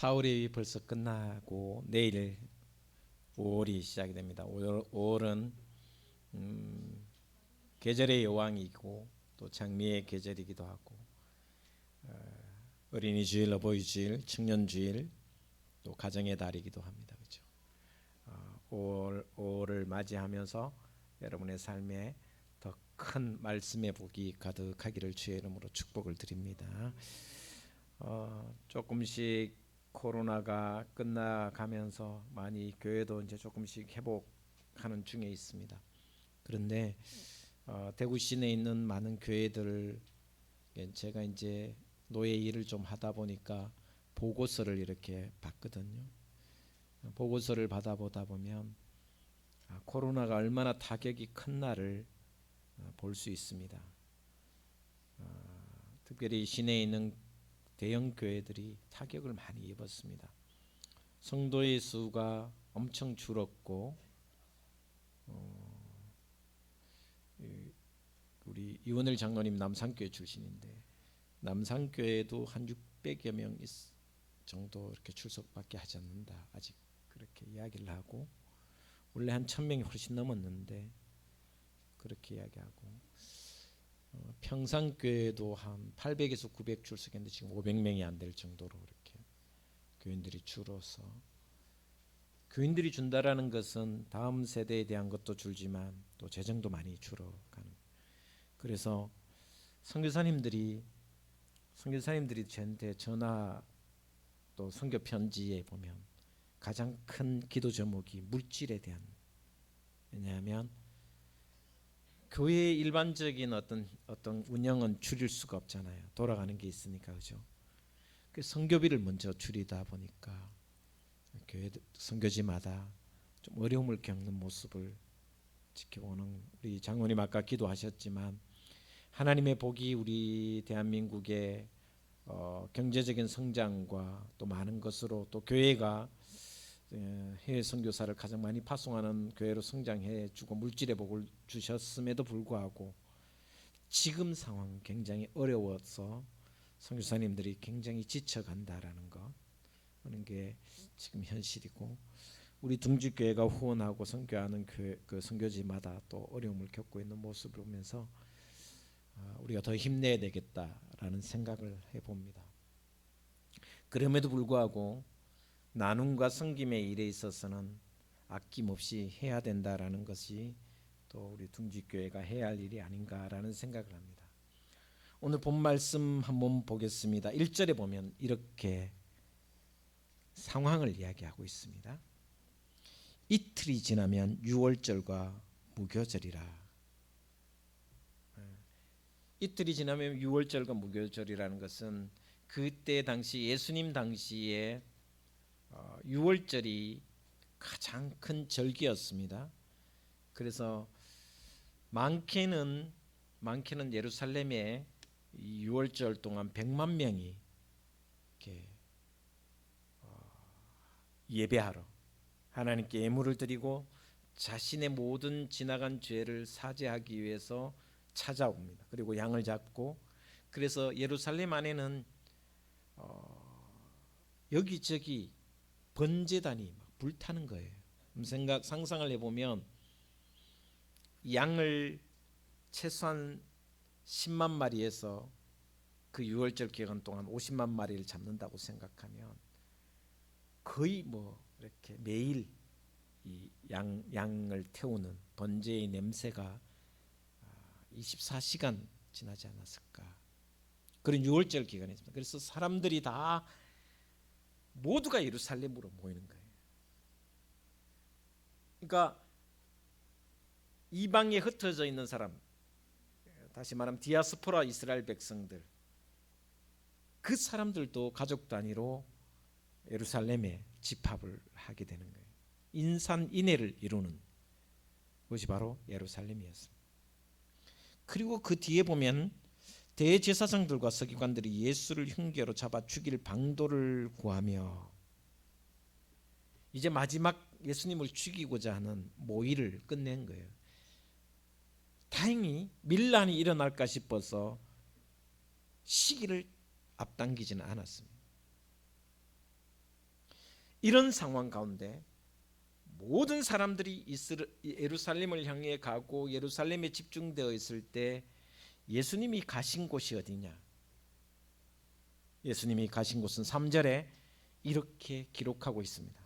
4월이 벌써 끝나고 내일 5월이 시작이 됩니다. 5월은 계절의 여왕이고 또 장미의 계절이기도 하고 어린이 주일, 어버이 주일, 청년 주일, 또 가정의 달이기도 합니다. 그렇죠? 5월을 맞이하면서 여러분의 삶에 더 큰 말씀의 복이 가득하기를 주의 이름으로 축복을 드립니다. 조금씩 코로나가 끝나가면서 많이 교회도 이제 조금씩 회복하는 중에 있습니다. 그런데 대구 시내에 있는 많은 교회들, 제가 이제 노예 일을 좀 하다 보니까 보고서를 이렇게 받거든요. 보고서를 받아보다 보면 코로나가 얼마나 타격이 큰 날을 볼 수 있습니다. 특별히 시내에 있는 대형 교회들이 타격을 많이 입었습니다. 성도의 수가 엄청 줄었고 우리 이원일 장로님 남산교회 출신인데 남산교회도 한 600여 명 정도 이렇게 출석밖에 하지 않는다. 아직 그렇게 이야기를 하고 원래 한 1000명이 훨씬 넘었는데 그렇게 이야기하고 평산교회도 한 800에서 900 출석했는데 지금 500명이 안 될 정도로 이렇게 교인들이 줄어서 교인들이 준다라는 것은 다음 세대에 대한 것도 줄지만 또 재정도 많이 줄어가는. 그래서 선교사님들이 저한테 전화 또 선교 편지에 보면 가장 큰 기도 제목이 물질에 대한. 왜냐하면 교회의 일반적인 어떤 운영은 줄일 수가 없잖아요. 돌아가는 게 있으니까. 그죠? 그 선교비를 먼저 줄이다 보니까 교회 선교지마다 좀 어려움을 겪는 모습을 지켜보는 우리 장로님 아까 기도하셨지만 하나님의 복이 우리 대한민국의 경제적인 성장과 또 많은 것으로 또 교회가 해외 선교사를 가장 많이 파송하는 교회로 성장해 주고 물질의 복을 주셨음에도 불구하고 지금 상황 굉장히 어려워서 선교사님들이 굉장히 지쳐간다라는 것, 하는 게 지금 현실이고 우리 둥지교회가 후원하고 선교하는 그 선교지마다 또 어려움을 겪고 있는 모습을 보면서 우리가 더 힘내야 되겠다라는 생각을 해봅니다. 그럼에도 불구하고 나눔과 섬김의 일에 있어서는 아낌없이 해야 된다라는 것이 또 우리 둥지교회가 해야 할 일이 아닌가라는 생각을 합니다. 오늘 본 말씀 한번 보겠습니다. 1절에 보면 이렇게 상황을 이야기하고 있습니다. 이틀이 지나면 유월절과 무교절이라. 이틀이 지나면 유월절과 무교절이라는 것은 그때 당시 예수님 당시에 유월절이 가장 큰 절기였습니다. 그래서 많게는 예루살렘에 유월절 동안 100만 명이 이렇게 예배하러 하나님께 예물을 드리고 자신의 모든 지나간 죄를 사죄하기 위해서 찾아옵니다. 그리고 양을 잡고, 그래서 예루살렘 안에는 여기저기 번제단이 막 불타는 거예요. 상상을 해보면 양을 최소한 10만 마리에서 그 6월절 기간 동안 50만 마리를 잡는다고 생각하면 거의 이렇게 매일 이 양을 태우는 번제의 냄새가 24시간 지나지 않았을까. 그런 6월절 기간이 있습니다. 그래서 사람들이 다 모두가 예루살렘으로 모이는 거예요. 그러니까 이방에 흩어져 있는 사람, 다시 말하면 디아스포라 이스라엘 백성들, 그 사람들도 가족 단위로 예루살렘에 집합을 하게 되는 거예요. 인산인해를 이루는 것이 바로 예루살렘이었습니다. 그리고 그 뒤에 보면 대제사장들과 서기관들이 예수를 흉계로 잡아 죽일 방도를 구하며 이제 마지막 예수님을 죽이고자 하는 모의를 끝낸 거예요. 다행히 밀란이 일어날까 싶어서 시기를 앞당기지는 않았습니다. 이런 상황 가운데 모든 사람들이 예루살렘을 향해 가고 예루살렘에 집중되어 있을 때 예수님이 가신 곳이 어디냐? 예수님이 가신 곳은 3절에 이렇게 기록하고 있습니다.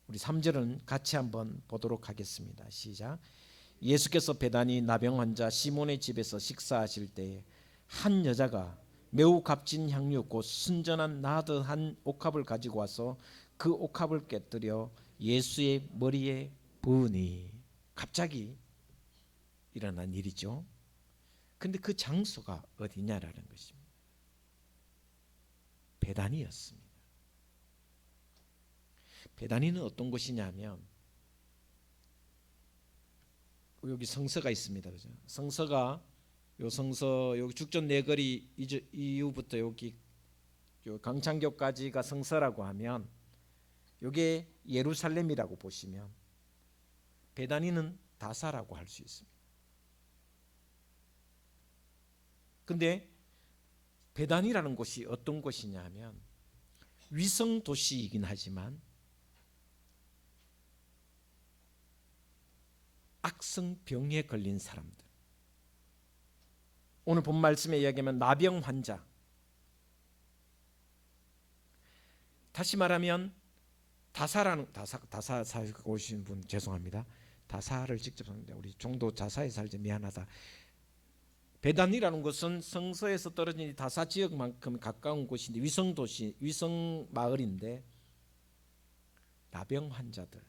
우리 3절은 같이 한번 보도록 하겠습니다. 시작. 예수께서 베다니 나병 환자 시몬의 집에서 식사하실 때에 한 여자가 매우 값진 향유 곧 순전한 나드 한 옥합을 가지고 와서 그 옥합을 깨뜨려 예수의 머리에 부으니. 갑자기 일어난 일이죠. 근데 그 장소가 어디냐라는 것입니다. 베다니였습니다. 베다니는 어떤 곳이냐면 여기 성서가 있습니다. 그죠? 성서가 요 성서 여기 죽전 네거리 이후부터 여기 강창교까지가 성서라고 하면 요게 예루살렘이라고 보시면 베다니는 다사라고 할 수 있습니다. 근데 베다니라는 곳이 어떤 곳이냐 하면 위성 도시이긴 하지만 악성병에 걸린 사람들, 오늘 본 말씀에 이야기하면 나병 환자, 다시 말하면 다사 살고 오신 분 죄송합니다. 다사를 직접 썼는데 우리 종도 다사에 살지 미안하다. 베단이라는 곳은 성서에서 떨어진 다사 지역만큼 가까운 곳인데 위성 도시, 위성 마을인데 나병 환자들,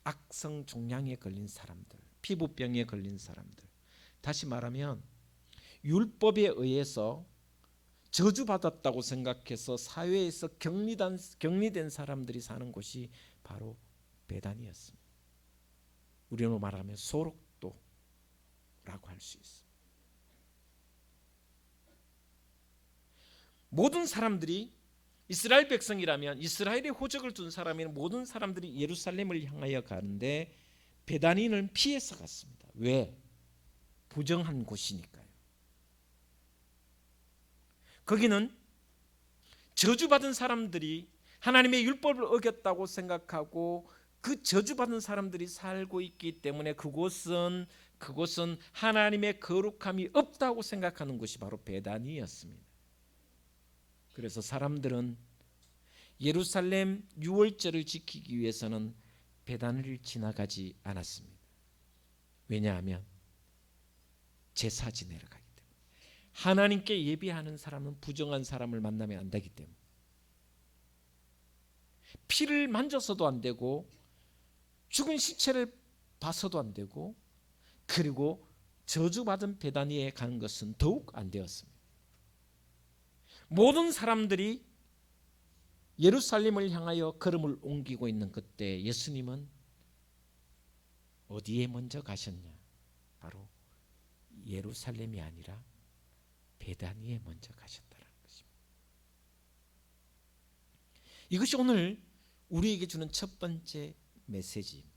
악성 종양에 걸린 사람들, 피부병에 걸린 사람들, 다시 말하면 율법에 의해서 저주받았다고 생각해서 사회에서 격리된 사람들이 사는 곳이 바로 베단이었습니다. 우리로 말하면 소록도라고 할 수 있습니다. 모든 사람들이 이스라엘 백성이라면, 이스라엘의 호적을 둔 사람이면 모든 사람들이 예루살렘을 향하여 가는데 베다니는 피해서 갔습니다. 왜? 부정한 곳이니까요. 거기는 저주받은 사람들이 하나님의 율법을 어겼다고 생각하고 그 저주받은 사람들이 살고 있기 때문에 그곳은 하나님의 거룩함이 없다고 생각하는 곳이 바로 베다니였습니다. 그래서 사람들은 예루살렘 유월절을 지키기 위해서는 베다니를 지나가지 않았습니다. 왜냐하면 제사 지내러 가기 때문에. 하나님께 예배하는 사람은 부정한 사람을 만나면 안 되기 때문에. 피를 만져서도 안 되고 죽은 시체를 봐서도 안 되고 그리고 저주받은 베다니에 가는 것은 더욱 안 되었습니다. 모든 사람들이 예루살렘을 향하여 걸음을 옮기고 있는 그때 예수님은 어디에 먼저 가셨냐? 바로 예루살렘이 아니라 베다니에 먼저 가셨다는 것입니다. 이것이 오늘 우리에게 주는 첫 번째 메시지입니다.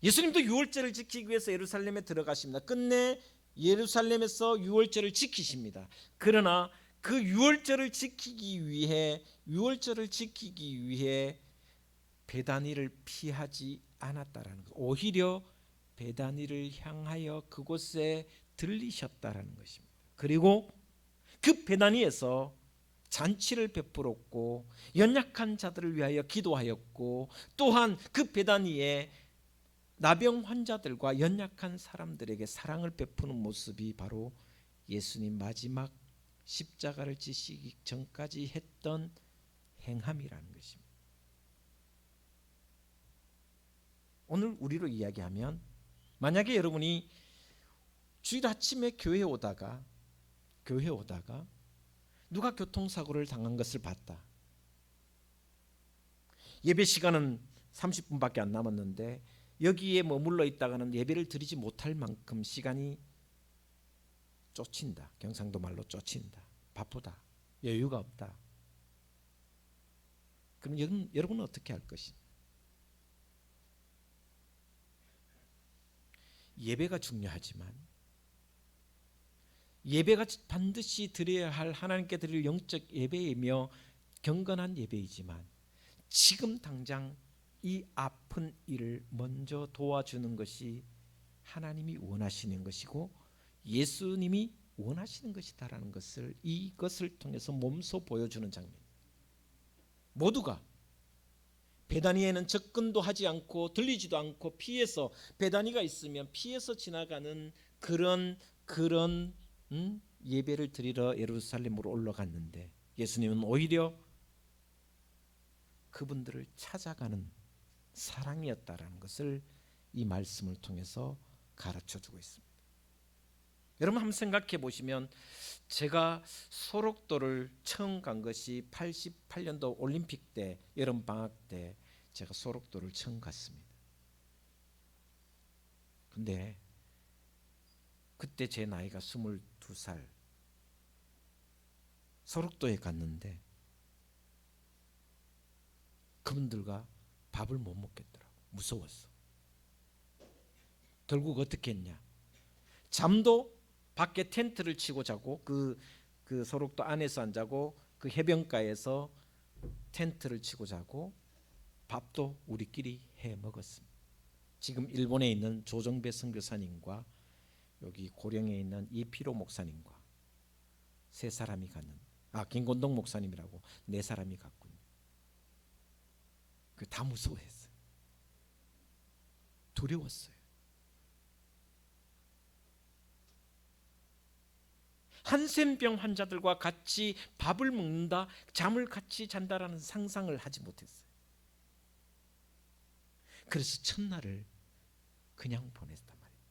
예수님도 유월절을 지키기 위해서 예루살렘에 들어가십니다. 끝내 예루살렘에서 유월절을 지키십니다. 그러나 그 유월절을 지키기 위해 베다니를 피하지 않았다라는 것. 오히려 베다니를 향하여 그곳에 들리셨다라는 것입니다. 그리고 그 베다니에서 잔치를 베풀었고 연약한 자들을 위하여 기도하였고 또한 그 베다니에 나병 환자들과 연약한 사람들에게 사랑을 베푸는 모습이 바로 예수님 마지막 십자가를 지시기 전까지 했던 행함이라는 것입니다. 오늘 우리로 이야기하면 만약에 여러분이 주일 아침에 교회에 오다가 누가 교통사고를 당한 것을 봤다. 예배 시간은 30분밖에 안 남았는데 여기에 머물러 있다가는 예배를 드리지 못할 만큼 시간이 쫓긴다. 경상도 말로 쫓긴다. 바쁘다. 여유가 없다. 그럼 여러분은 어떻게 할 것이냐? 예배가 중요하지만 예배가 반드시 드려야 할 하나님께 드릴 영적 예배이며 경건한 예배이지만 지금 당장 이 아픈 이를 먼저 도와주는 것이 하나님이 원하시는 것이고 예수님이 원하시는 것이다라는 것을 이것을 통해서 몸소 보여주는 장면. 모두가 베다니에는 접근도 하지 않고 들리지도 않고 피해서, 베다니가 있으면 피해서 지나가는 그런 예배를 드리러 예루살렘으로 올라갔는데 예수님은 오히려 그분들을 찾아가는 사랑이었다라는 것을 이 말씀을 통해서 가르쳐주고 있습니다. 여러분 한번 생각해 보시면 제가 소록도를 처음 간 것이 88년도 올림픽 때, 여름 방학 때 제가 소록도를 처음 갔습니다. 근데 그때 제 나이가 22살. 소록도에 갔는데 그분들과 밥을 못 먹겠더라고. 무서웠어. 결국 어떻게 했냐? 잠도 밖에 텐트를 치고 자고, 그 소록도 안에서 안 자고 그 해변가에서 텐트를 치고 자고, 밥도 우리끼리 해 먹었습니다. 지금 일본에 있는 조정배 선교사님과 여기 고령에 있는 이피로 목사님과 세 사람이 갔는, 김건동 목사님이라고 네 사람이 갔군요. 그 다 무서워했어요. 두려웠어요. 한센병 환자들과 같이 밥을 먹는다, 잠을 같이 잔다라는 상상을 하지 못했어요. 그래서 첫날을 그냥 보냈단 말이에요.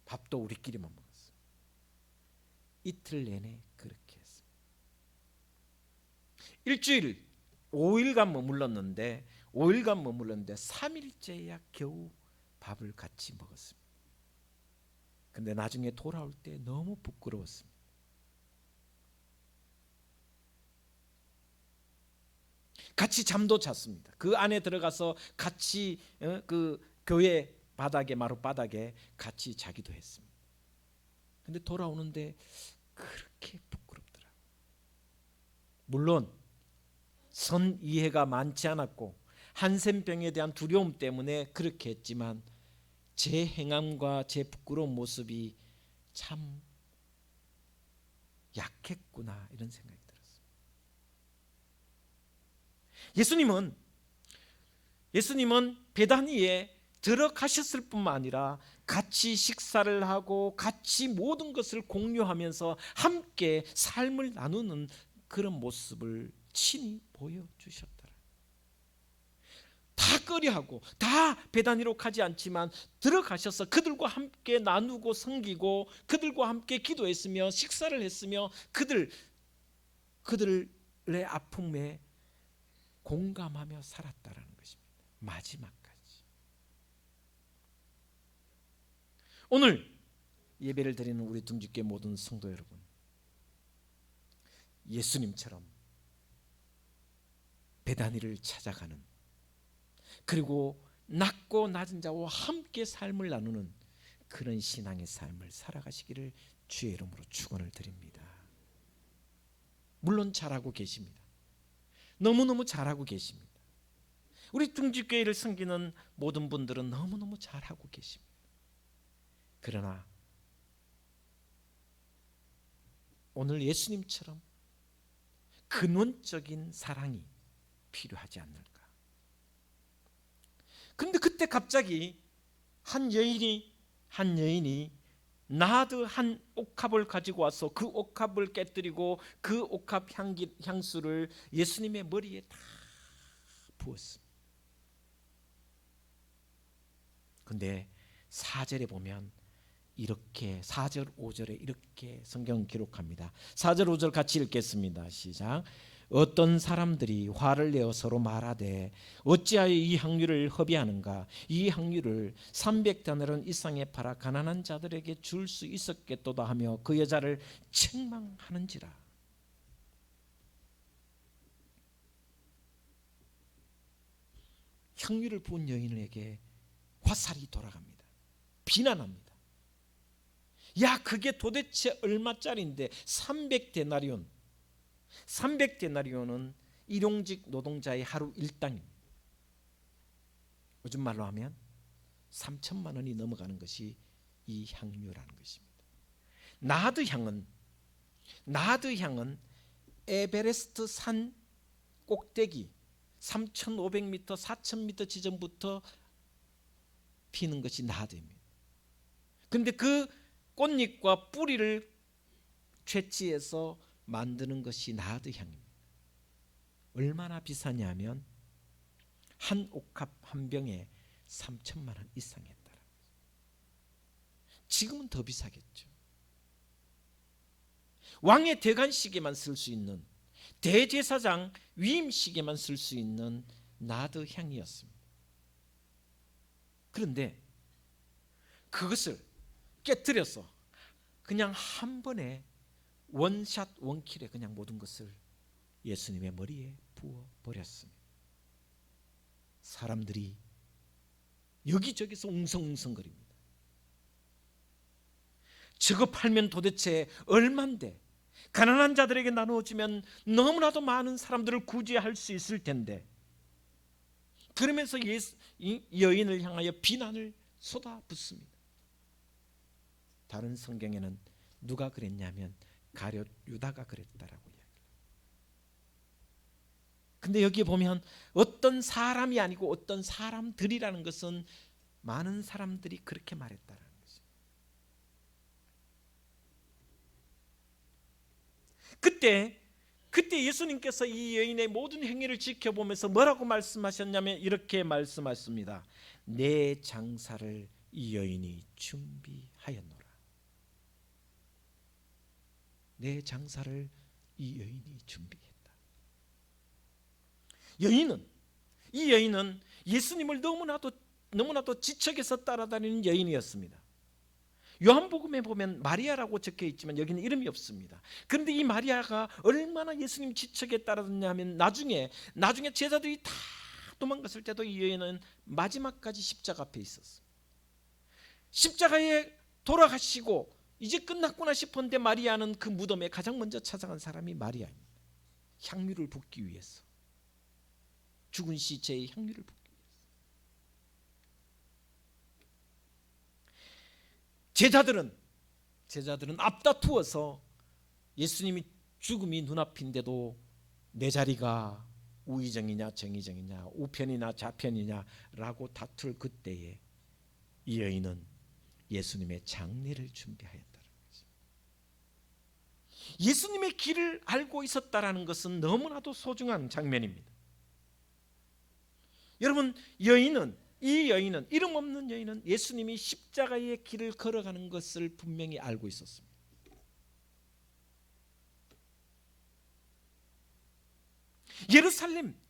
밥도 우리끼리만 먹었어요. 이틀 내내 그렇게 했어요. 일주일 5일간 머물렀는데 3일째야 겨우 밥을 같이 먹었습니다. 근데 나중에 돌아올 때 너무 부끄러웠습니다. 같이 잠도 잤습니다. 그 안에 들어가서 같이 그 교회 바닥에, 마룻바닥에 같이 자기도 했습니다. 근데 돌아오는데 그렇게 부끄럽더라고요. 물론 선 이해가 많지 않았고 한센병에 대한 두려움 때문에 그렇게 했지만 제 행함과 제 부끄러운 모습이 참 약했구나, 이런 생각이 들었어요. 예수님은 베다니에 들어가셨을 뿐만 아니라 같이 식사를 하고 같이 모든 것을 공유하면서 함께 삶을 나누는 그런 모습을 친히 보여주셨더라. 다 꺼려하고 다 베다니로 가지 않지만 들어가셔서 그들과 함께 나누고 섬기고 그들과 함께 기도했으며 식사를 했으며 그들의 아픔에 공감하며 살았다라는 것입니다. 마지막까지. 오늘 예배를 드리는 우리 둥지교회 모든 성도 여러분, 예수님처럼 베다니를 찾아가는, 그리고 낮고 낮은 자와 함께 삶을 나누는 그런 신앙의 삶을 살아가시기를 주의 이름으로 축원을 드립니다. 물론 잘하고 계십니다. 너무너무 잘하고 계십니다. 우리 둥지교회를 섬기는 모든 분들은 너무너무 잘하고 계십니다. 그러나 오늘 예수님처럼 근원적인 사랑이 필요하지 않을까? 그런데 그때 갑자기 한 여인이 나드 한 옥합을 가지고 와서 그 옥합을 깨뜨리고 그 옥합 향수를 예수님의 머리에 다 부었습니다. 근데 4절에 보면 이렇게 4절 5절에 이렇게 성경 기록합니다. 4절 5절 같이 읽겠습니다. 시작. 어떤 사람들이 화를 내어 서로 말하되 어찌하여 이 향유를 허비하는가? 이 향유를 300데나리온 이상에 팔아 가난한 자들에게 줄 수 있었겠도다 하며 그 여자를 책망하는지라. 향유를 부은 여인에게 화살이 돌아갑니다. 비난합니다. 야, 그게 도대체 얼마짜리인데? 300데나리온. 300데나리온은 일용직 노동자의 하루 일당입니다. 요즘 말로 하면 3천만 원이 넘어가는 것이 이 향유라는 것입니다. 나하드향은 에베레스트 산 꼭대기 3,500m, 4,000m 지점부터 피는 것이 나하드입니다. 그런데 그 꽃잎과 뿌리를 채취해서 만드는 것이 나하드향입니다. 얼마나 비싸냐면 한 옥합 한 병에 3천만 원 이상 했더라. 지금은 더 비싸겠죠. 왕의 대관식에만 쓸 수 있는, 대제사장 위임식에만 쓸 수 있는 나드향이었습니다. 그런데 그것을 깨뜨려서 그냥 한 번에 원샷 원킬에 그냥 모든 것을 예수님의 머리에 부어버렸습니다. 사람들이 여기저기서 웅성웅성거립니다. 저거 팔면 도대체 얼만데, 가난한 자들에게 나누어주면 너무나도 많은 사람들을 구제할 수 있을 텐데, 그러면서 이 여인을 향하여 비난을 쏟아붓습니다. 다른 성경에는 누가 그랬냐면 가룟 유다가 그랬다라고 이야기해요. 근데 여기에 보면 어떤 사람이 아니고 어떤 사람들이라는 것은 많은 사람들이 그렇게 말했다라는 것입니다. 그때 예수님께서 이 여인의 모든 행위를 지켜보면서 뭐라고 말씀하셨냐면 이렇게 말씀하셨습니다. 내 장사를 이 여인이 준비하였노라. 내 장사를 이 여인이 준비했다. 이 여인은 예수님을 너무나도 지척에서 따라다니는 여인이었습니다. 요한복음에 보면 마리아라고 적혀 있지만 여기는 이름이 없습니다. 그런데 이 마리아가 얼마나 예수님 지척에 따라다녔냐면 나중에 제자들이 다 도망갔을 때도 이 여인은 마지막까지 십자가 앞에 있었어요. 십자가에 돌아가시고 이제 끝났구나 싶었는데 마리아는 그 무덤에 가장 먼저 찾아간 사람이 마리아입니다. 향유를 붓기 위해서, 죽은 시체의 향유를 붓기 위해서. 제자들은 앞다투어서 예수님이 죽음이 눈앞인데도 내 자리가 우의정이냐 정의정이냐 우편이냐 좌편이냐라고 다툴 그때에 이 여인은 예수님의 장례를 준비하였다는 거죠. 예수님의 길을 알고 있었다라는 것은 너무나도 소중한 장면입니다. 여러분, 이 여인은, 이름 없는 여인은 예수님이 십자가의 길을 걸어가는 것을 분명히 알고 있었습니다.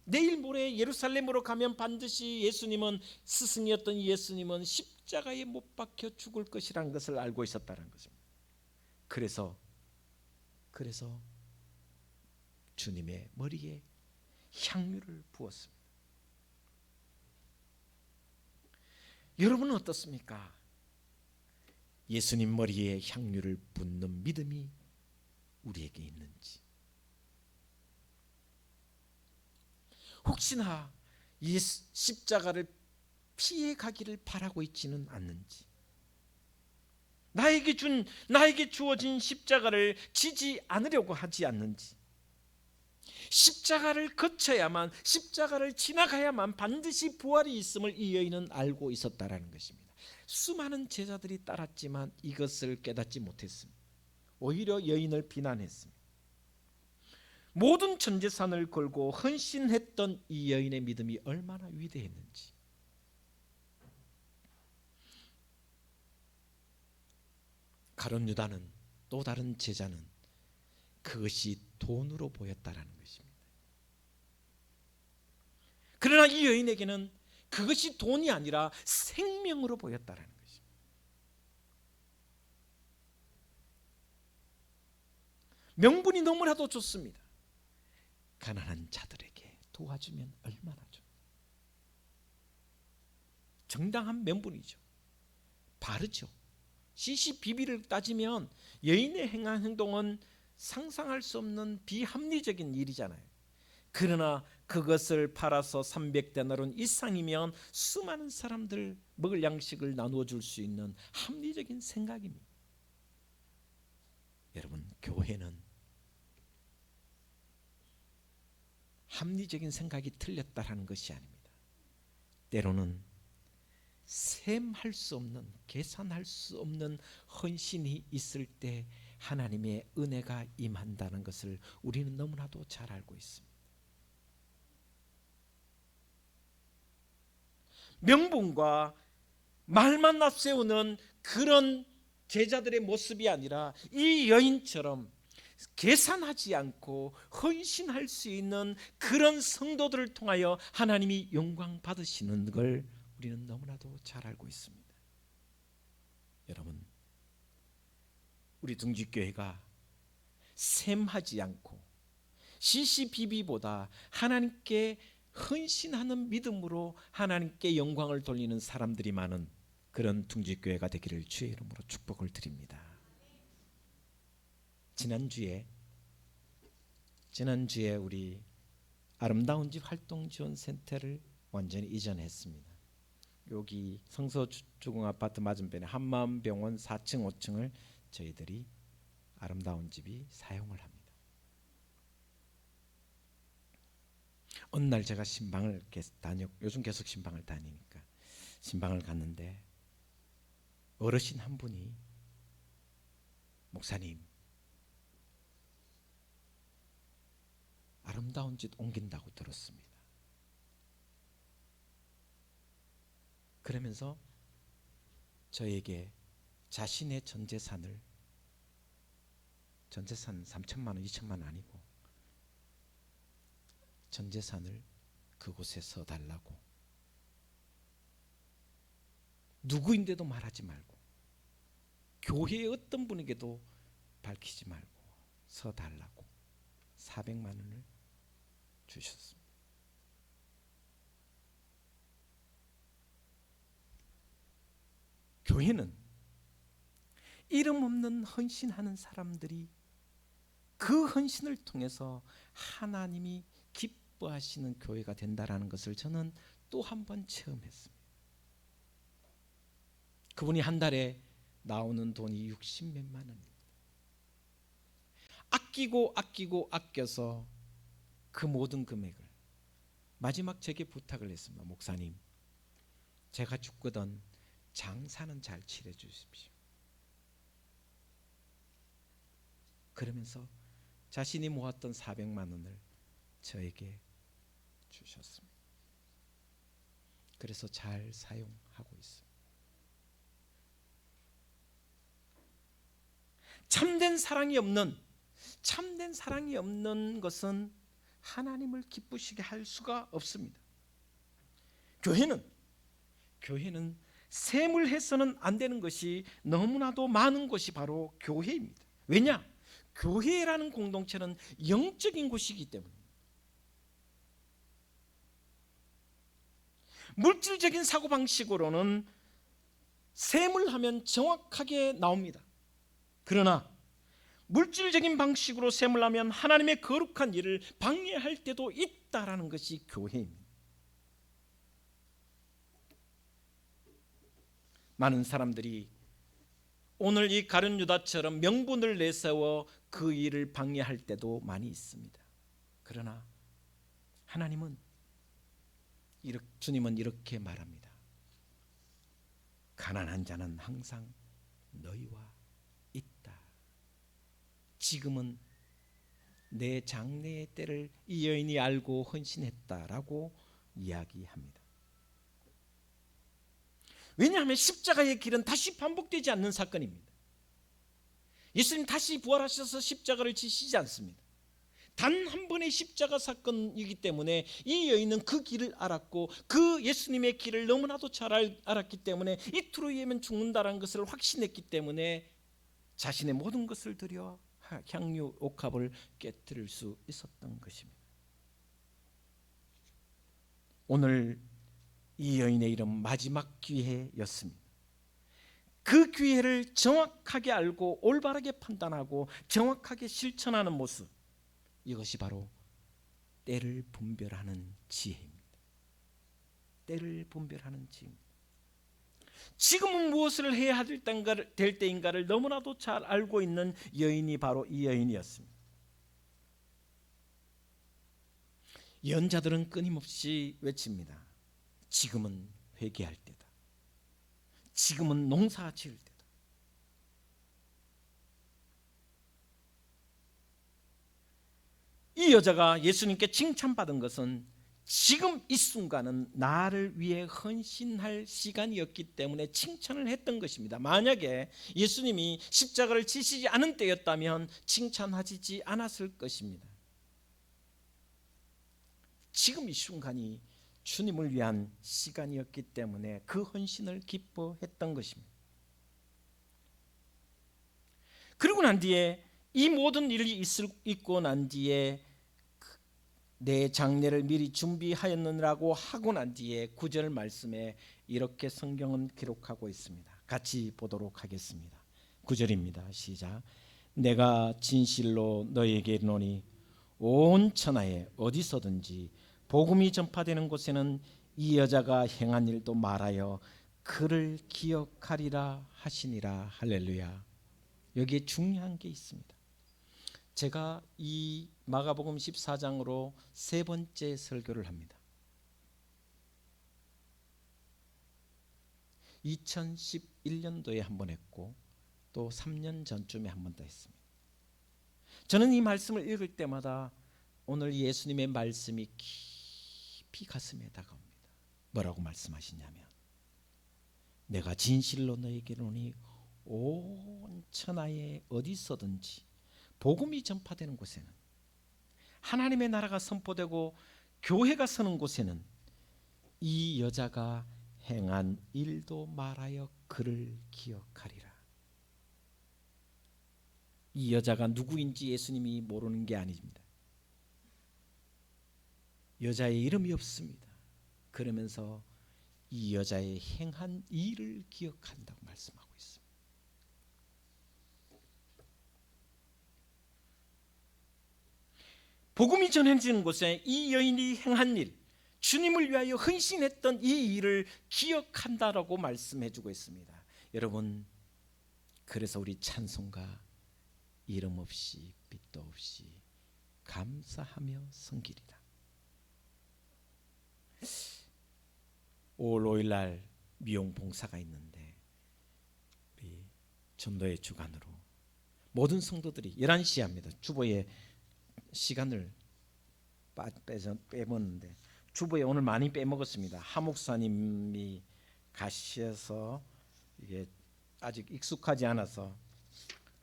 내일 모레 예루살렘으로 가면 반드시 스승이었던 예수님은 십자가에 못 박혀 죽을 것이라는 것을 알고 있었다는 것입니다. 그래서 주님의 머리에 향유를 부었습니다. 여러분은 어떻습니까? 예수님 머리에 향유를 붓는 믿음이 우리에게 있는지, 혹시나 이 십자가를 피해 가기를 바라고 있지는 않는지, 나에게 주어진 십자가를 지지 않으려고 하지 않는지, 십자가를 거쳐야만, 십자가를 지나가야만 반드시 부활이 있음을 이 여인은 알고 있었다라는 것입니다. 수많은 제자들이 따랐지만 이것을 깨닫지 못했습니다. 오히려 여인을 비난했습니다. 모든 전 재산을 걸고 헌신했던 이 여인의 믿음이 얼마나 위대했는지. 가룟 유다는, 또 다른 제자는 그것이 돈으로 보였다라는 것입니다. 그러나 이 여인에게는 그것이 돈이 아니라 생명으로 보였다라는 것입니다. 명분이 너무나도 좋습니다. 가난한 자들에게 도와주면 얼마나 좋습니까? 정당한 명분이죠. 바르죠. 시시비비를 따지면 여인의 행한 행동은 상상할 수 없는 비합리적인 일이잖아요. 그러나 그것을 팔아서 300데나론 이상이면 수많은 사람들 먹을 양식을 나누어 줄 수 있는 합리적인 생각입니다. 여러분, 교회는 합리적인 생각이 틀렸다라는 것이 아닙니다. 때로는 셈할 수 없는, 계산할 수 없는 헌신이 있을 때 하나님의 은혜가 임한다는 것을 우리는 너무나도 잘 알고 있습니다. 명분과 말만 앞세우는 그런 제자들의 모습이 아니라 이 여인처럼 계산하지 않고 헌신할 수 있는 그런 성도들을 통하여 하나님이 영광 받으시는 걸 우리는 너무나도 잘 알고 있습니다. 여러분, 우리 둥지교회가 셈하지 않고 CCBB보다 하나님께 헌신하는 믿음으로 하나님께 영광을 돌리는 사람들이 많은 그런 둥지교회가 되기를 주의 이름으로 축복을 드립니다. 지난주에 우리 아름다운 집 활동지원센터를 완전히 이전했습니다. 여기 성서주공아파트 맞은편에 한마음병원 4층 5층을 저희들이 아름다운 집이 사용을 합니다. 어느 날 제가 신방을 요즘 계속 신방을 다니니까 신방을 갔는데 어르신 한 분이 목사님, 아름다운 집 옮긴다고 들었습니다. 그러면서 저에게 자신의 전 재산을, 전 재산 3천만 원, 2천만 원 아니고 전 재산을 그곳에 써달라고, 누구인데도 말하지 말고 교회의 어떤 분에게도 밝히지 말고 써달라고 400만 원을 주셨습니다. 교회는 이름 없는 헌신하는 사람들이 그 헌신을 통해서 하나님이 기뻐하시는 교회가 된다라는 것을 저는 또 한 번 체험했습니다. 그분이 한 달에 나오는 돈이 60몇만 원입니다. 아껴서 그 모든 금액을 마지막 제게 부탁을 했습니다. 목사님, 제가 죽거든 장사는 잘 치러 주십시오. 그러면서 자신이 모았던 400만 원을 저에게 주셨습니다. 그래서 잘 사용하고 있습니다. 참된 사랑이 없는 것은 하나님을 기쁘시게 할 수가 없습니다. 교회는 셈을 해서는 안 되는 것이 너무나도 많은 것이 바로 교회입니다. 왜냐? 교회라는 공동체는 영적인 곳이기 때문입니다. 물질적인 사고방식으로는 셈을 하면 정확하게 나옵니다. 그러나 물질적인 방식으로 셈을 하면 하나님의 거룩한 일을 방해할 때도 있다라는 것이 교회입니다. 많은 사람들이 오늘 이 가룟 유다처럼 명분을 내세워 그 일을 방해할 때도 많이 있습니다. 그러나 주님은 이렇게 말합니다. 가난한 자는 항상 너희와 있다. 지금은 내 장래의 때를 이 여인이 알고 헌신했다라고 이야기합니다. 왜냐하면 십자가의 길은 다시 반복되지 않는 사건입니다. 예수님 다시 부활하셔서 십자가를 지시지 않습니다. 단 한 번의 십자가 사건이기 때문에 이 여인은 그 길을 알았고 그 예수님의 길을 너무나도 잘 알았기 때문에 이틀 후에면 죽는다는 것을 확신했기 때문에 자신의 모든 것을 들여 향유 옥합을 깨뜨릴 수 있었던 것입니다. 오늘 이 여인의 이름 마지막 기회였습니다. 그 기회를 정확하게 알고 올바르게 판단하고 정확하게 실천하는 모습, 이것이 바로 때를 분별하는 지혜입니다. 때를 분별하는 지혜입니다. 지금은 무엇을 해야 될 때인가를 너무나도 잘 알고 있는 여인이 바로 이 여인이었습니다. 예언자들은 끊임없이 외칩니다. 지금은 회개할 때다. 지금은 농사 지을 때다. 이 여자가 예수님께 칭찬받은 것은 지금 이 순간은 나를 위해 헌신할 시간이었기 때문에 칭찬을 했던 것입니다. 만약에 예수님이 십자가를 지시지 않은 때였다면 칭찬하지 않았을 것입니다. 지금 이 순간이 주님을 위한 시간이었기 때문에 그 헌신을 기뻐했던 것입니다. 그리고 난 뒤에 이 모든 일이 있고 난 뒤에 내 장례를 미리 준비하였느라고 하고 난 뒤에 9절 말씀에 이렇게 성경은 기록하고 있습니다. 같이 보도록 하겠습니다. 9절입니다. 시작. 내가 진실로 너희에게 이르노니 온 천하에 어디서든지 복음이 전파되는 곳에는 이 여자가 행한 일도 말하여 그를 기억하리라 하시니라. 할렐루야. 여기에 중요한 게 있습니다. 제가 이 마가복음 14장으로 세 번째 설교를 합니다. 2011년도에 한 번 했고 또 3년 전쯤에 한 번 더 했습니다. 저는 이 말씀을 읽을 때마다 오늘 예수님의 말씀이 깊이 가슴에 다가옵니다. 뭐라고 말씀하시냐면 내가 진실로 너에게 이르노니 온 천하에 어디서든지 복음이 전파되는 곳에는, 하나님의 나라가 선포되고 교회가 서는 곳에는 이 여자가 행한 일도 말하여 그를 기억하리라. 이 여자가 누구인지 예수님이 모르는 게 아닙니다. 여자의 이름이 없습니다. 그러면서 이 여자의 행한 일을 기억한다고 말씀하고 있습니다. 복음이 전해지는 곳에 이 여인이 행한 일, 주님을 위하여 헌신했던 이 일을 기억한다라고 말씀해주고 있습니다. 여러분, 그래서 우리 찬송가 이름 없이 빛도 없이 감사하며 섬기리라. 5월 5일 날 미용 봉사가 있는데 우리 전도의 주관으로 모든 성도들이 11시에 합니다. 주보에 시간을 빼먹는데 주보에 오늘 많이 빼먹었습니다. 하 목사님이 가셔서 이게 아직 익숙하지 않아서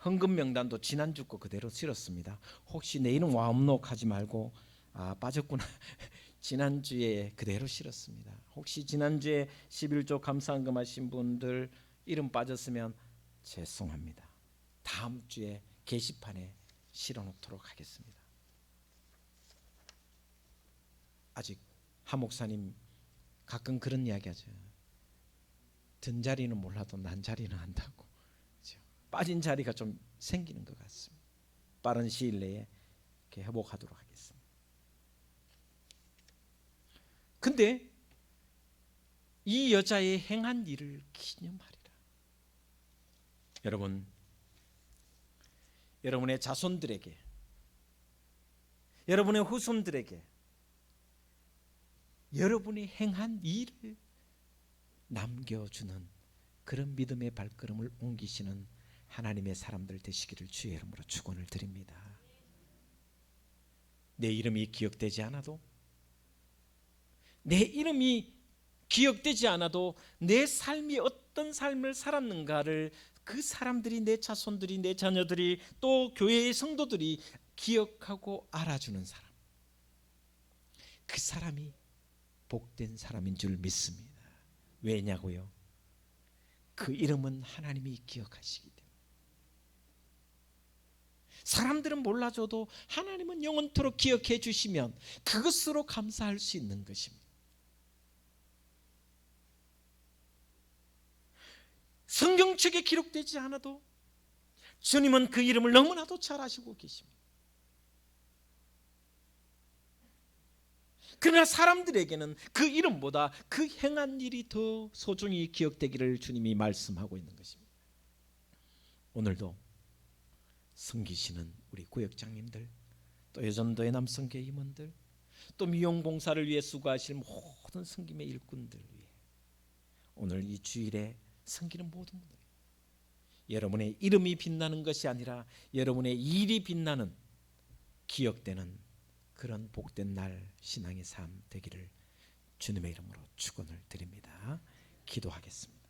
헌금 명단도 지난주 거 그대로 실었습니다. 혹시 내일은 와 없노 하지 말고 빠졌구나. 지난주에 그대로 실었습니다. 혹시 지난주에 11조 감사헌금 하신 분들 이름 빠졌으면 죄송합니다. 다음 주에 게시판에 실어놓도록 하겠습니다. 아직 하 목사님 가끔 그런 이야기 하죠. 든 자리는 몰라도 난 자리는 안다고. 그렇죠? 빠진 자리가 좀 생기는 것 같습니다. 빠른 시일 내에 이렇게 회복하도록 하겠습니다. 근데 이 여자의 행한 일을 기념하리라. 여러분, 여러분의 자손들에게, 여러분의 후손들에게 여러분이 행한 일을 남겨주는 그런 믿음의 발걸음을 옮기시는 하나님의 사람들 되시기를 주의 이름으로 축원을 드립니다. 내 이름이 기억되지 않아도, 내 이름이 기억되지 않아도 내 삶이 어떤 삶을 살았는가를 그 사람들이, 내 자손들이, 내 자녀들이, 또 교회의 성도들이 기억하고 알아주는 사람, 그 사람이 복된 사람인 줄 믿습니다. 왜냐고요? 그 이름은 하나님이 기억하시기 때문에. 사람들은 몰라줘도 하나님은 영원토록 기억해 주시면 그것으로 감사할 수 있는 것입니다. 성경책에 기록되지 않아도 주님은 그 이름을 너무나도 잘 아시고 계십니다. 그러나 사람들에게는 그 이름보다 그 행한 일이 더 소중히 기억되기를 주님이 말씀하고 있는 것입니다. 오늘도 섬기시는 우리 구역장님들, 또 여전도의 남성교회 임원들, 또 미용봉사를 위해 수고하실 모든 섬김의 일꾼들 위해 오늘 이 주일에 섬기는 모든 분들, 여러분의 이름이 빛나는 것이 아니라 여러분의 일이 빛나는, 기억되는 그런 복된 날 신앙의 삶 되기를 주님의 이름으로 축원을 드립니다. 기도하겠습니다.